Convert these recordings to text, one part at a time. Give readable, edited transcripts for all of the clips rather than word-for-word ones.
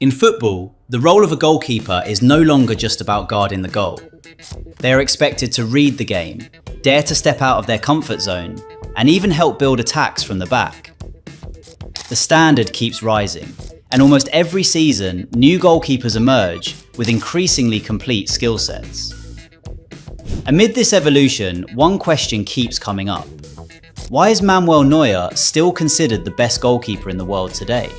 In football, the role of a goalkeeper is no longer just about guarding the goal. They are expected to read the game, dare to step out of their comfort zone, and even help build attacks from the back. The standard keeps rising, and almost every season, new goalkeepers emerge with increasingly complete skill sets. Amid this evolution, one question keeps coming up. Why is Manuel Neuer still considered the best goalkeeper in the world today?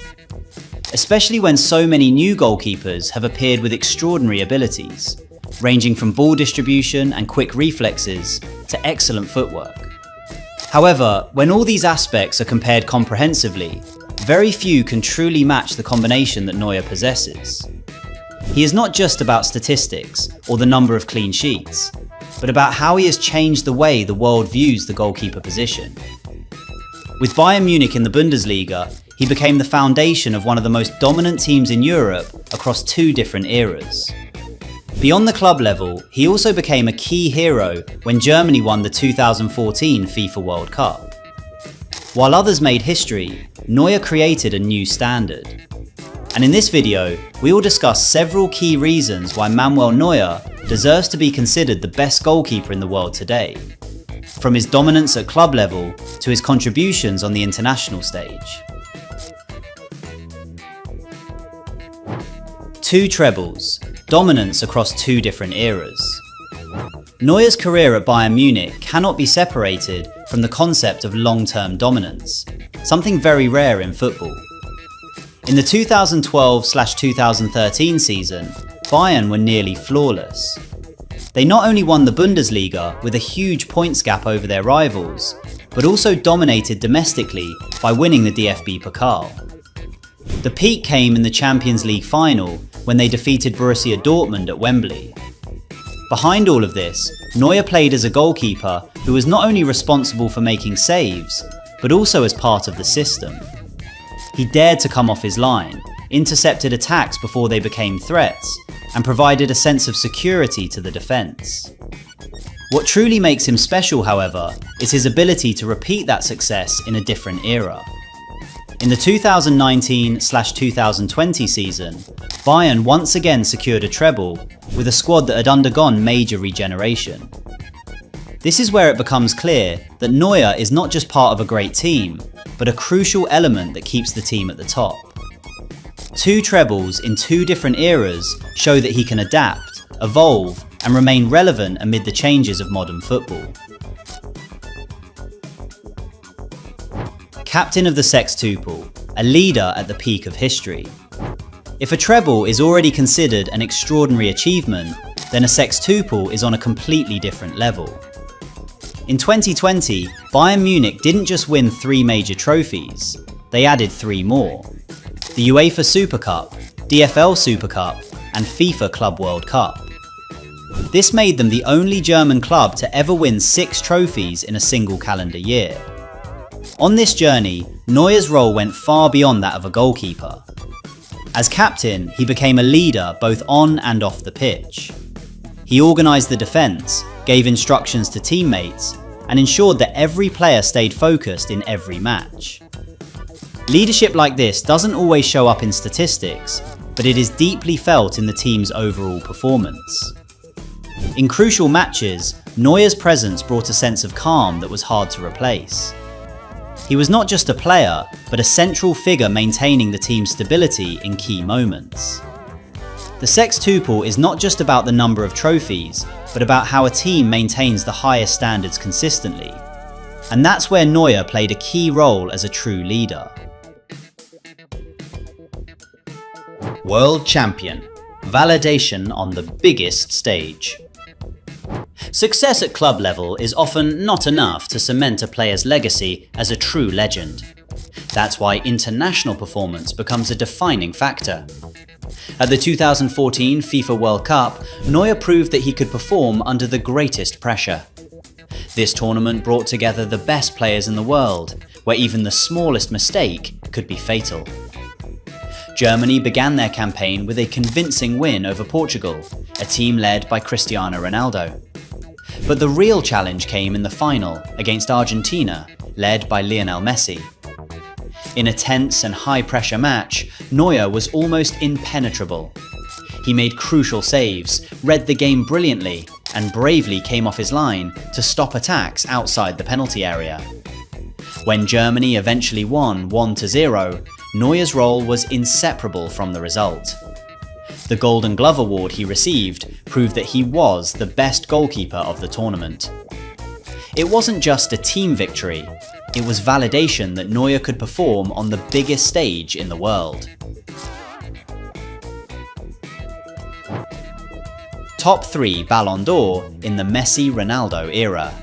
Especially when so many new goalkeepers have appeared with extraordinary abilities, ranging from ball distribution and quick reflexes to excellent footwork. However, when all these aspects are compared comprehensively, very few can truly match the combination that Neuer possesses. He is not just about statistics or the number of clean sheets, but about how he has changed the way the world views the goalkeeper position. With Bayern Munich in the Bundesliga, he became the foundation of one of the most dominant teams in Europe across two different eras. Beyond the club level, he also became a key hero when Germany won the 2014 FIFA World Cup. While others made history, Neuer created a new standard. And in this video, we will discuss several key reasons why Manuel Neuer deserves to be considered the best goalkeeper in the world today, from his dominance at club level to his contributions on the international stage. 2 trebles, dominance across 2 different eras. Neuer's career at Bayern Munich cannot be separated from the concept of long-term dominance, something very rare in football. In the 2012/2013 season, Bayern were nearly flawless. They not only won the Bundesliga with a huge points gap over their rivals, but also dominated domestically by winning the DFB Pokal. The peak came in the Champions League final when they defeated Borussia Dortmund at Wembley. Behind all of this, Neuer played as a goalkeeper who was not only responsible for making saves, but also as part of the system. He dared to come off his line, intercepted attacks before they became threats, and provided a sense of security to the defence. What truly makes him special, however, is his ability to repeat that success in a different era. In the 2019/2020 season, Bayern once again secured a treble with a squad that had undergone major regeneration. This is where it becomes clear that Neuer is not just part of a great team, but a crucial element that keeps the team at the top. 2 trebles in 2 different eras show that he can adapt, evolve, and remain relevant amid the changes of modern football. Captain of the sextuple, a leader at the peak of history. If a treble is already considered an extraordinary achievement, then a sextuple is on a completely different level. In 2020, Bayern Munich didn't just win 3 major trophies, they added 3 more: the UEFA Super Cup, DFL Super Cup, and FIFA Club World Cup. This made them the only German club to ever win 6 trophies in a single calendar year. On this journey, Neuer's role went far beyond that of a goalkeeper. As captain, he became a leader both on and off the pitch. He organised the defence, gave instructions to teammates, and ensured that every player stayed focused in every match. Leadership like this doesn't always show up in statistics, but it is deeply felt in the team's overall performance. In crucial matches, Neuer's presence brought a sense of calm that was hard to replace. He was not just a player, but a central figure maintaining the team's stability in key moments. The sextuple is not just about the number of trophies, but about how a team maintains the highest standards consistently. And that's where Neuer played a key role as a true leader. World Champion. Validation on the biggest stage. Success at club level is often not enough to cement a player's legacy as a true legend. That's why international performance becomes a defining factor. At the 2014 FIFA World Cup, Neuer proved that he could perform under the greatest pressure. This tournament brought together the best players in the world, where even the smallest mistake could be fatal. Germany began their campaign with a convincing win over Portugal, a team led by Cristiano Ronaldo. But the real challenge came in the final against Argentina, led by Lionel Messi. In a tense and high-pressure match, Neuer was almost impenetrable. He made crucial saves, read the game brilliantly, and bravely came off his line to stop attacks outside the penalty area. When Germany eventually won 1-0, Neuer's role was inseparable from the result. The Golden Glove award he received proved that he was the best goalkeeper of the tournament. It wasn't just a team victory, it was validation that Neuer could perform on the biggest stage in the world. Top 3 Ballon d'Or in the Messi-Ronaldo era.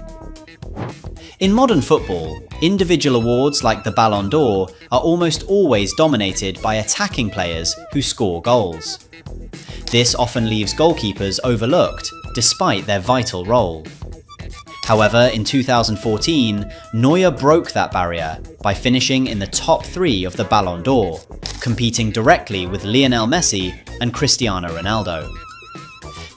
In modern football, individual awards like the Ballon d'Or are almost always dominated by attacking players who score goals. This often leaves goalkeepers overlooked, despite their vital role. However, in 2014, Neuer broke that barrier by finishing in the top 3 of the Ballon d'Or, competing directly with Lionel Messi and Cristiano Ronaldo.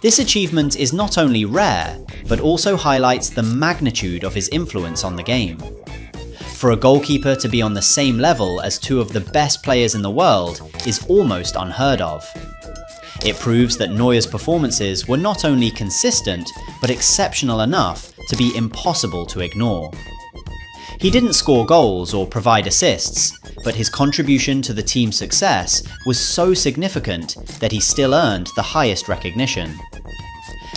This achievement is not only rare, but also highlights the magnitude of his influence on the game. For a goalkeeper to be on the same level as 2 of the best players in the world is almost unheard of. It proves that Neuer's performances were not only consistent, but exceptional enough to be impossible to ignore. He didn't score goals or provide assists, but his contribution to the team's success was so significant that he still earned the highest recognition.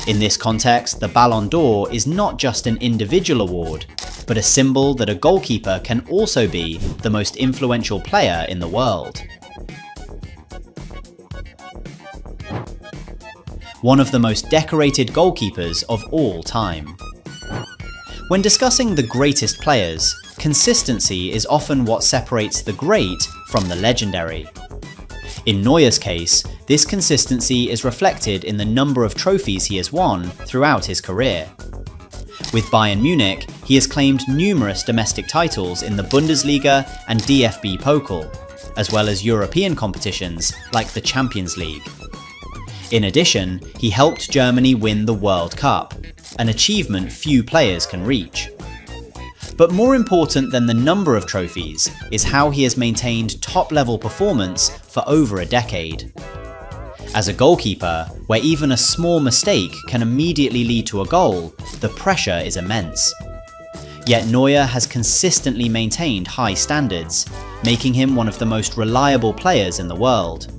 In this context, the Ballon d'Or is not just an individual award, but a symbol that a goalkeeper can also be the most influential player in the world. One of the most decorated goalkeepers of all time. When discussing the greatest players, consistency is often what separates the great from the legendary. In Neuer's case, this consistency is reflected in the number of trophies he has won throughout his career. With Bayern Munich, he has claimed numerous domestic titles in the Bundesliga and DFB Pokal, as well as European competitions like the Champions League. In addition, he helped Germany win the World Cup, an achievement few players can reach. But more important than the number of trophies is how he has maintained top-level performance for over a decade. As a goalkeeper, where even a small mistake can immediately lead to a goal, the pressure is immense. Yet Neuer has consistently maintained high standards, making him one of the most reliable players in the world.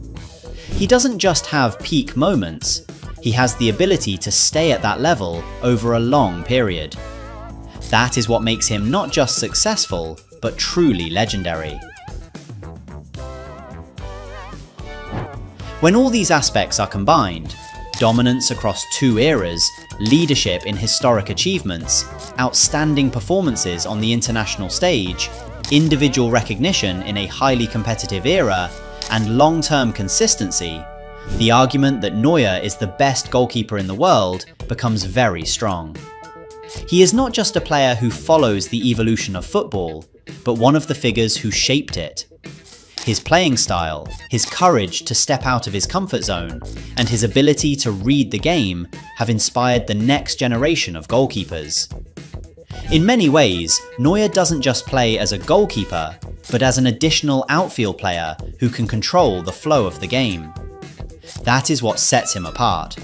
He doesn't just have peak moments, he has the ability to stay at that level over a long period. That is what makes him not just successful, but truly legendary. When all these aspects are combined, dominance across 2 eras, leadership in historic achievements, outstanding performances on the international stage, individual recognition in a highly competitive era, and long-term consistency, the argument that Neuer is the best goalkeeper in the world becomes very strong. He is not just a player who follows the evolution of football, but one of the figures who shaped it. His playing style, his courage to step out of his comfort zone, and his ability to read the game have inspired the next generation of goalkeepers. In many ways, Neuer doesn't just play as a goalkeeper, but as an additional outfield player who can control the flow of the game. That is what sets him apart.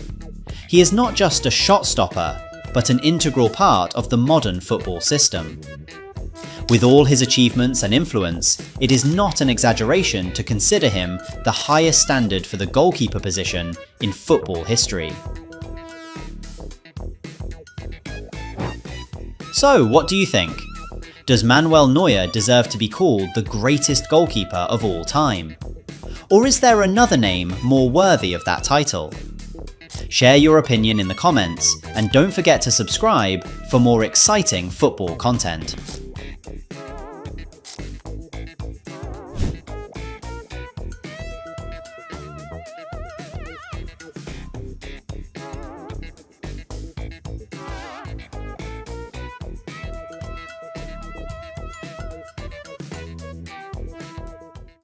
He is not just a shot stopper, but an integral part of the modern football system. With all his achievements and influence, it is not an exaggeration to consider him the highest standard for the goalkeeper position in football history. So, what do you think? Does Manuel Neuer deserve to be called the greatest goalkeeper of all time? Or is there another name more worthy of that title? Share your opinion in the comments, and don't forget to subscribe for more exciting football content.